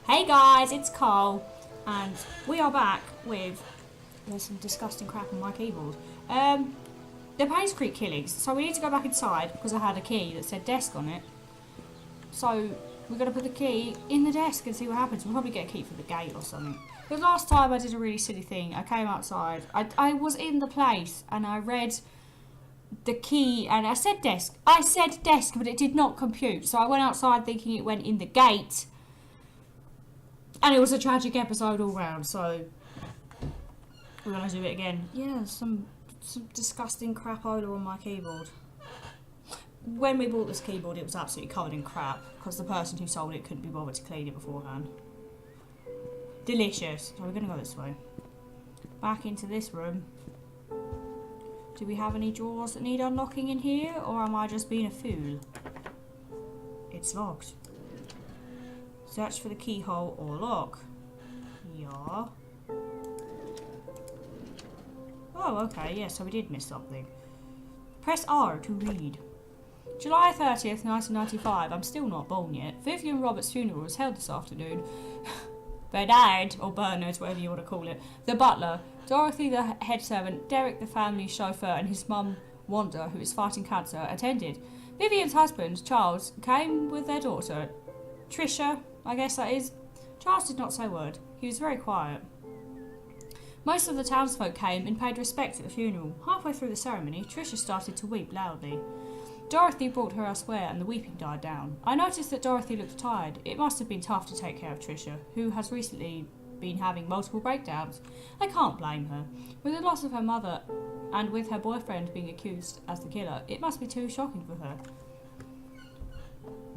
Hey guys, it's Carl, and we are back with some disgusting crap on my keyboard. The Painscreek killings. So we need to go back inside because I had a key that said desk on it. So we're going to put the key in the desk and see what happens. We'll probably get a key for the gate or something. But last time I did a really silly thing. I came outside. I was in the place and I read the key and I said desk. I said desk, but it did not compute. So I went outside thinking it went in the gate. And it was a tragic episode all round, so we're going to do it again. Yeah, some disgusting crapola on my keyboard. When we bought this keyboard, it was absolutely covered in crap, because the person who sold it couldn't be bothered to clean it beforehand. Delicious. So we're going to go this way. Back into this room. Do we have any drawers that need unlocking in here, or am I just being a fool? It's locked. Search for the keyhole or lock. Yeah. Oh, okay, yeah, so we did miss something. Press R to read. July 30th, 1995. I'm still not born yet. Vivian Roberts' funeral was held this afternoon. Bernard, or Bernard, whatever you want to call it. The butler, Dorothy the head servant, Derek the family chauffeur, and his mum, Wanda, who is fighting cancer, attended. Vivian's husband, Charles, came with their daughter, Trisha, I guess that is. Charles did not say a word. He was very quiet. Most of the townsfolk came and paid respect at the funeral. Halfway through the ceremony, Trisha started to weep loudly. Dorothy brought her elsewhere and the weeping died down. I noticed that Dorothy looked tired. It must have been tough to take care of Trisha, who has recently been having multiple breakdowns. I can't blame her. With the loss of her mother and with her boyfriend being accused as the killer, it must be too shocking for her.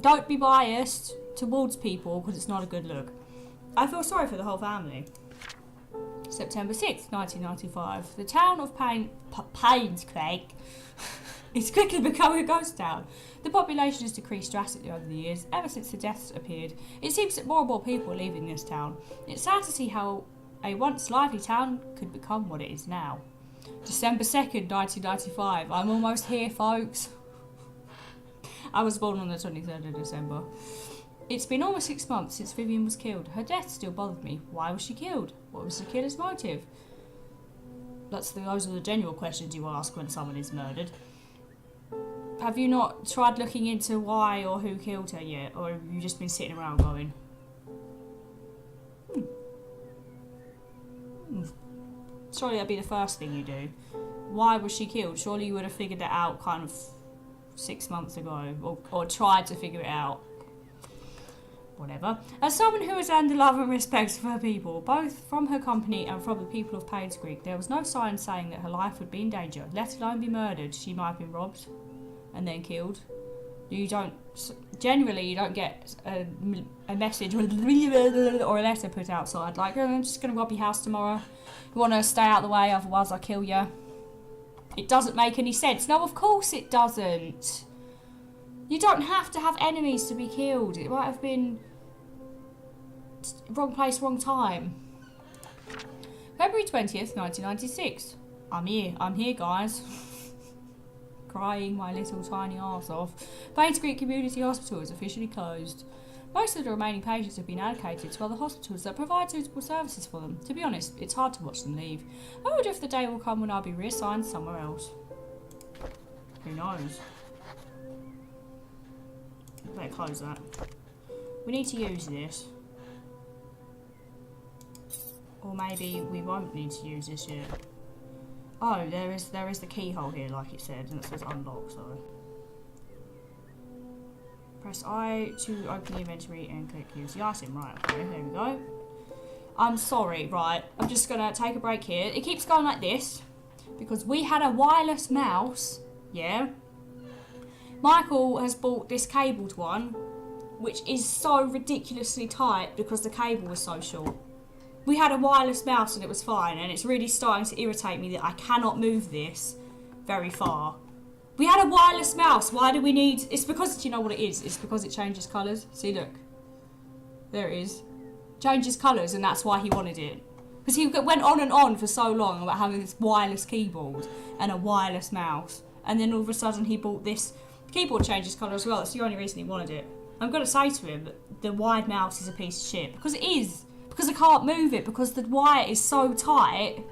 Don't be biased towards people because it's not a good look. I feel sorry for the whole family. September 6th, 1995. The town of Painscreek is quickly becoming a ghost town. The population has decreased drastically over the years, ever since the deaths appeared. It seems that more and more people are leaving this town. It's sad to see how a once lively town could become what it is now. December 2nd, 1995. I'm almost here, folks. I was born on the 23rd of December. It's been almost 6 months since Vivian was killed. Her death still bothered me. Why was she killed? What was the killer's motive? Those are the general questions you ask when someone is murdered. Have you not tried looking into why or who killed her yet? Or have you just been sitting around going, Surely that'd be the first thing you do. Why was she killed? Surely you would have figured it out kind of 6 months ago, or tried to figure it out. Whatever. As someone who has earned the love and respect for her people, both from her company and from the people of Painscreek, there was no sign saying that her life would be in danger, let alone be murdered. She might have been robbed and then killed. Generally you don't get a message or a letter put outside like, oh, I'm just going to rob your house tomorrow. You want to stay out of the way, otherwise I'll kill you. It doesn't make any sense. No, of course it doesn't. You don't have to have enemies to be killed. It might have been wrong place, wrong time. February 20th, 1996. I'm here, guys. Crying my little tiny arse off. Painscreek Community Hospital is officially closed. Most of the remaining patients have been allocated to other hospitals that provide suitable services for them. To be honest, it's hard to watch them leave. I wonder if the day will come when I'll be reassigned somewhere else. Who knows? Better close that. We need to use this. Or maybe we won't need to use this yet. Oh, there is the keyhole here, like it said, and it says unlock, so. Press I to open the inventory and click use the item. Right, okay, there we go. I'm sorry, right, I'm just gonna take a break here. It keeps going like this, because we had a wireless mouse, yeah? Michael has bought this cabled one, which is so ridiculously tight because the cable was so short. We had a wireless mouse and it was fine, and it's really starting to irritate me that I cannot move this very far. We had a wireless mouse, why do we need... It's because, do you know what it is? It's because it changes colours. See, look. There it is. Changes colours, and that's why he wanted it. Because he went on and on for so long about having this wireless keyboard and a wireless mouse. And then all of a sudden he bought this keyboard changes colour as well. That's the only reason he wanted it. I'm going to say to him that the wide mouse is a piece of shit. Because it is. Because I can't move it. Because the wire is so tight.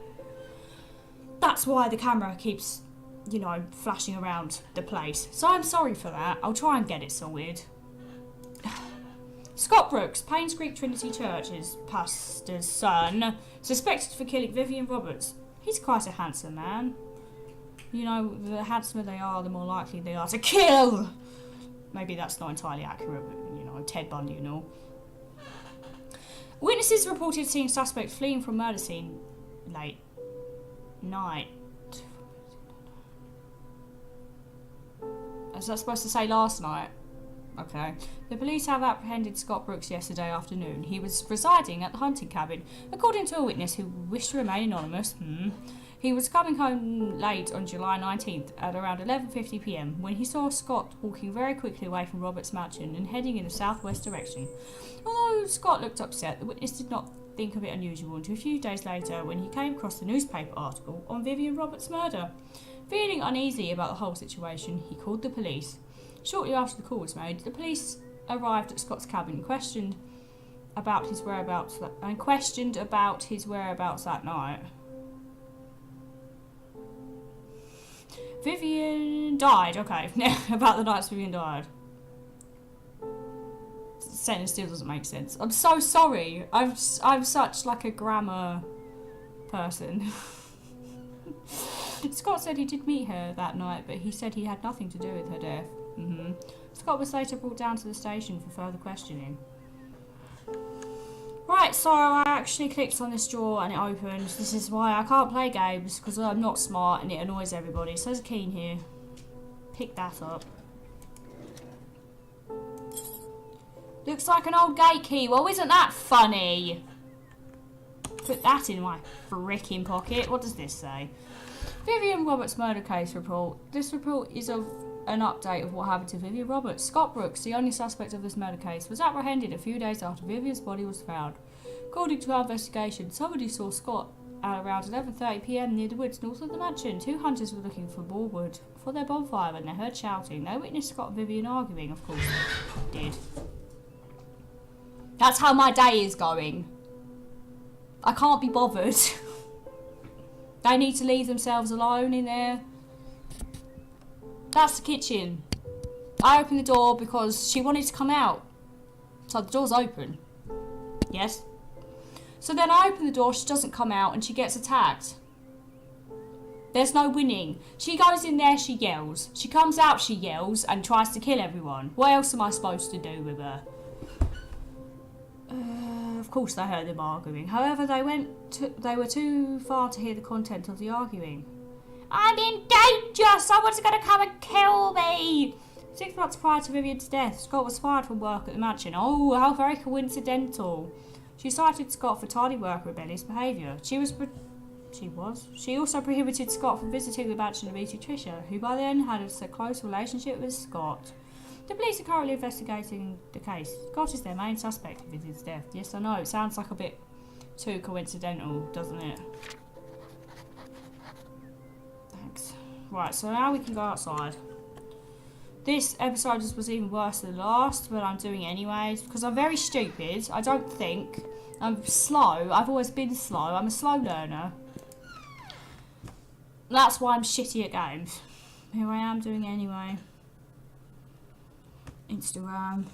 That's why the camera keeps, you know, flashing around the place. So I'm sorry for that. I'll try and get it sorted. Scott Brooks, Painscreek Trinity Church's pastor's son, suspected for killing Vivian Roberts. He's quite a handsome man. You know, the handsomer they are, the more likely they are to kill. Maybe that's not entirely accurate, but, you know, Ted Bundy and all. Witnesses reported seeing suspect fleeing from murder scene late night. Is that supposed to say last night? Okay. The police have apprehended Scott Brooks yesterday afternoon. He was residing at the hunting cabin. According to a witness who wished to remain anonymous, he was coming home late on July 19th at around 11:50 p.m. when he saw Scott walking very quickly away from Roberts' mansion and heading in the southwest direction. Although Scott looked upset, the witness did not think of it unusual until a few days later when he came across the newspaper article on Vivian Roberts' murder. Feeling uneasy about the whole situation, he called the police. Shortly after the call was made, the police arrived at Scott's cabin and questioned about his whereabouts that night. Vivian died. Okay, about the nights Vivian died. The sentence still doesn't make sense. I'm so sorry. I'm such like a grammar person. Scott said he did meet her that night, but he said he had nothing to do with her death. Scott was later brought down to the station for further questioning. Right, so I actually clicked on this drawer and it opened. This is why I can't play games, because I'm not smart and it annoys everybody. So there's a key in here. Pick that up. Looks like an old gate key. Well, isn't that funny? Put that in my frickin' pocket. What does this say? Vivian Roberts murder case report. This report is of an update of what happened to Vivian Roberts. Scott Brooks, the only suspect of this murder case, was apprehended a few days after Vivian's body was found. According to our investigation, somebody saw Scott at around 11:30 p.m. near the woods north of the mansion. Two hunters were looking for boar wood for their bonfire when they heard shouting. They witnessed Scott and Vivian arguing, of course. Did. That's how my day is going. I can't be bothered. They need to leave themselves alone in there. That's the kitchen. I opened the door because she wanted to come out. So the door's open. Yes? So then I open the door, she doesn't come out, and she gets attacked. There's no winning. She goes in there, she yells. She comes out, she yells, and tries to kill everyone. What else am I supposed to do with her? Of course they heard them arguing. However, they were too far to hear the content of the arguing. I'm in danger! Someone's going to come and kill me! 6 months prior to Vivian's death, Scott was fired from work at the mansion. Oh, how very coincidental. She cited Scott for tardy work and rebellious behaviour. She also prohibited Scott from visiting the mansion of meeting Tricia, who by then had a close relationship with Scott. The police are currently investigating the case. Scott is their main suspect in Vivian's death. Yes, I know, it sounds like a bit too coincidental, doesn't it? Thanks. Right, so now we can go outside. This episode was even worse than the last, but I'm doing it anyways, because I'm very stupid. I don't think. I'm slow. I've always been slow. I'm a slow learner. That's why I'm shitty at games. Here I am doing it anyway. Instagram.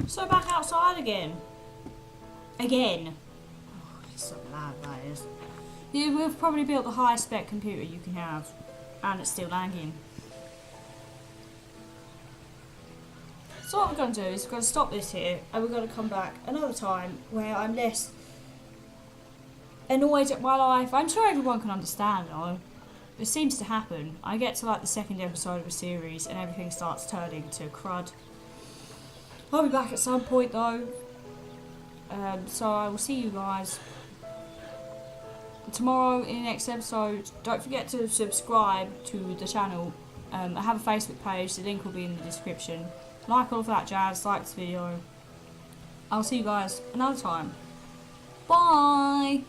So back outside again. Again. Oh, it's so loud, that is. We've probably built the highest spec computer you can have. And it's still lagging. So what we're going to do is we're going to stop this here. And we're going to come back another time where I'm less annoyed at my life. I'm sure everyone can understand though. It seems to happen. I get to like the second episode of a series and everything starts turning to crud. I'll be back at some point though. So I will see you guys tomorrow in the next episode. Don't forget to subscribe to the channel. I have a Facebook page, the link will be in the description. Like all of that jazz, like this video. I'll see you guys another time. Bye!